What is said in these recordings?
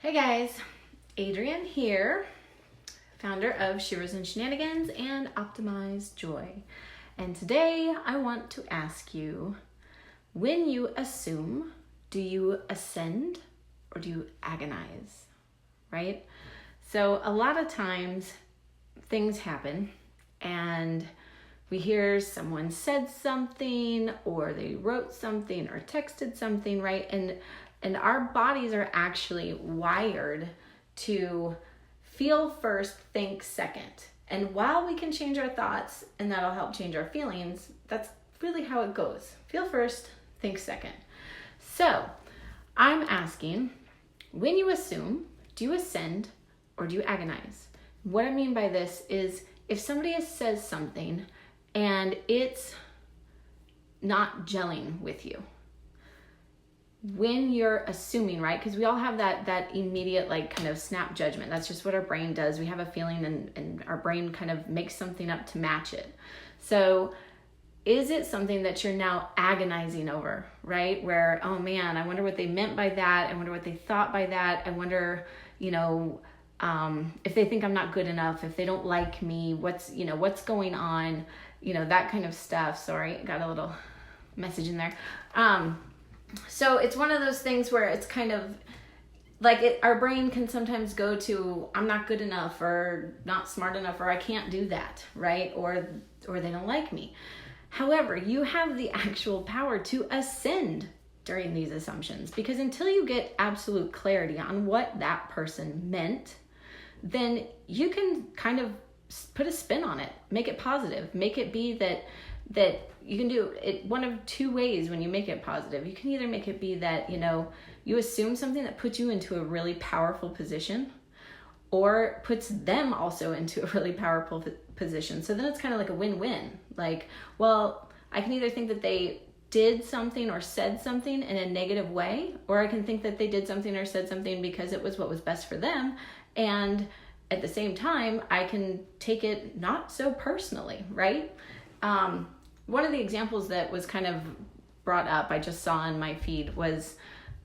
Hey guys, Adrienne here, founder of Shivers and Shenanigans and Optimize Joy. And today I want to ask you, when you assume, do you ascend or do you agonize, right? So a lot of times things happen and we hear someone said something or they wrote something or texted something, right? And our bodies are actually wired to feel first, think second. And while we can change our thoughts and that'll help change our feelings, that's really how it goes. Feel first, think second. So I'm asking, when you assume, do you ascend or do you agonize? What I mean by this is if somebody says something and it's not gelling with you, when you're assuming, right? Because we all have that immediate kind of snap judgment. That's just what our brain does. We have a feeling and our brain kind of makes something up to match it. So is it something that you're now agonizing over, right? Where, oh man, I wonder what they meant by that. I wonder what they thought by that. I wonder, if they think I'm not good enough, if they don't like me, what's going on, that kind of stuff. Sorry, got a little message in there. So it's one of those things where it's kind of like our brain can sometimes go to, I'm not good enough or not smart enough, or I can't do that, right? Or they don't like me. However, you have the actual power to ascend during these assumptions, because until you get absolute clarity on what that person meant, then you can kind of put a spin on it, make it positive, make it be that you can do it one of two ways when you make it positive. You can either make it be that, you assume something that puts you into a really powerful position, or puts them also into a really powerful position. So then it's kind of like a win-win. Like, well, I can either think that they did something or said something in a negative way, or I can think that they did something or said something because it was what was best for them. And at the same time, I can take it not so personally, right? One of the examples that was kind of brought up, I just saw in my feed, was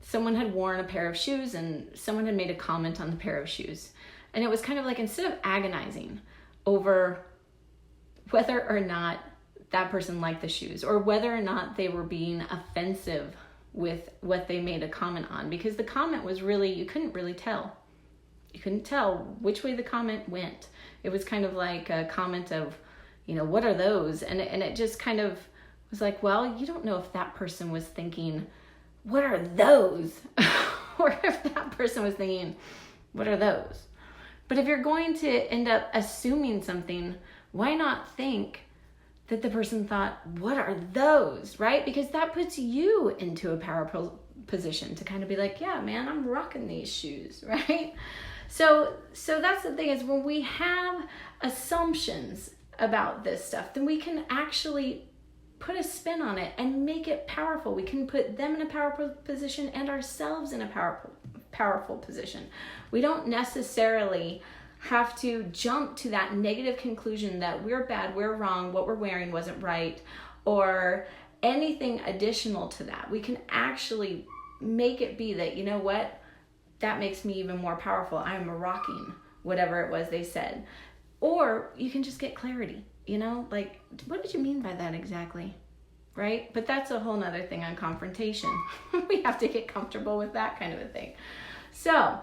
someone had worn a pair of shoes and someone had made a comment on the pair of shoes. And it was kind of like, instead of agonizing over whether or not that person liked the shoes or whether or not they were being offensive with what they made a comment on, because the comment was really, you couldn't really tell. You couldn't tell which way the comment went. It was kind of like a comment of, what are those? And it just kind of was like, well, you don't know if that person was thinking, what are those? Or if that person was thinking, what are those? But if you're going to end up assuming something, why not think that the person thought, what are those, right? Because that puts you into a powerful position to kind of be like, yeah, man, I'm rocking these shoes, right? So that's the thing, is when we have assumptions about this stuff, then we can actually put a spin on it and make it powerful. We can put them in a powerful position and ourselves in a powerful position. We don't necessarily have to jump to that negative conclusion that we're bad, we're wrong, what we're wearing wasn't right, or anything additional to that. We can actually make it be that, what, that makes me even more powerful. I'm rocking whatever it was they said. Or you can just get clarity, like, what did you mean by that exactly? Right? But that's a whole nother thing on confrontation. We have to get comfortable with that kind of a thing. So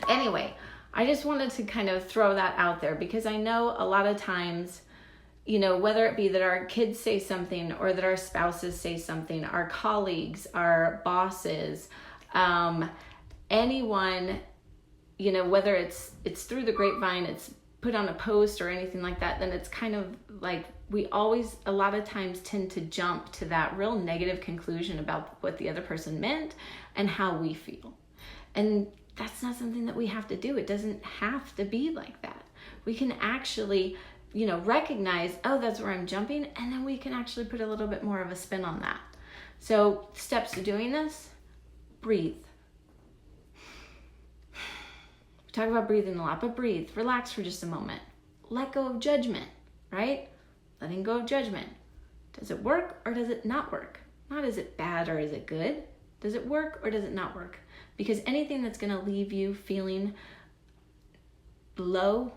anyway, I just wanted to kind of throw that out there, because I know a lot of times, whether it be that our kids say something or that our spouses say something, our colleagues, our bosses, anyone, whether it's through the grapevine, it's put on a post or anything like that, then it's kind of like we always, a lot of times, tend to jump to that real negative conclusion about what the other person meant and how we feel. And that's not something that we have to do. It doesn't have to be like that. We can actually, recognize, oh, that's where I'm jumping, and then we can actually put a little bit more of a spin on that. So steps to doing this: breathe. We talk about breathing a lot, but breathe, relax for just a moment. Let go of judgment, right? Letting go of judgment. Does it work or does it not work? Not is it bad or is it good? Does it work or does it not work? because anything that's going to leave you feeling low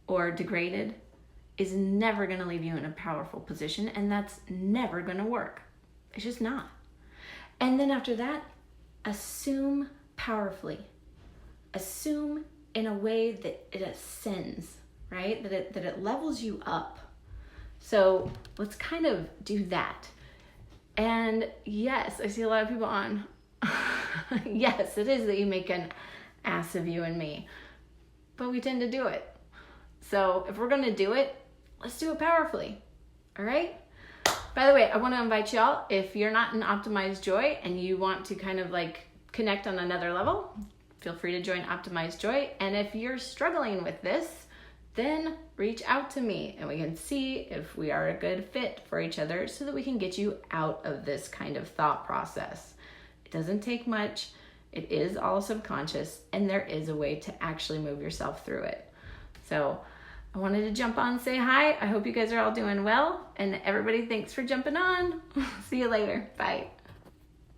or degraded is never going to leave you in a powerful position, and that's never going to work. It's just not. And then after that, assume powerfully. Assume in a way that it ascends, right? That it levels you up. So let's kind of do that. And yes, I see a lot of people on. Yes, it is that you make an ass of you and me, but we tend to do it. So if we're going to do it, let's do it powerfully. All right? By the way, I want to invite y'all, if you're not in Optimize Joy and you want to kind of like connect on another level, feel free to join Optimize Joy. And if you're struggling with this, then reach out to me and we can see if we are a good fit for each other so that we can get you out of this kind of thought process. It doesn't take much. It is all subconscious, and there is a way to actually move yourself through it. So I wanted to jump on and say hi. I hope you guys are all doing well, and everybody, thanks for jumping on. See you later. Bye.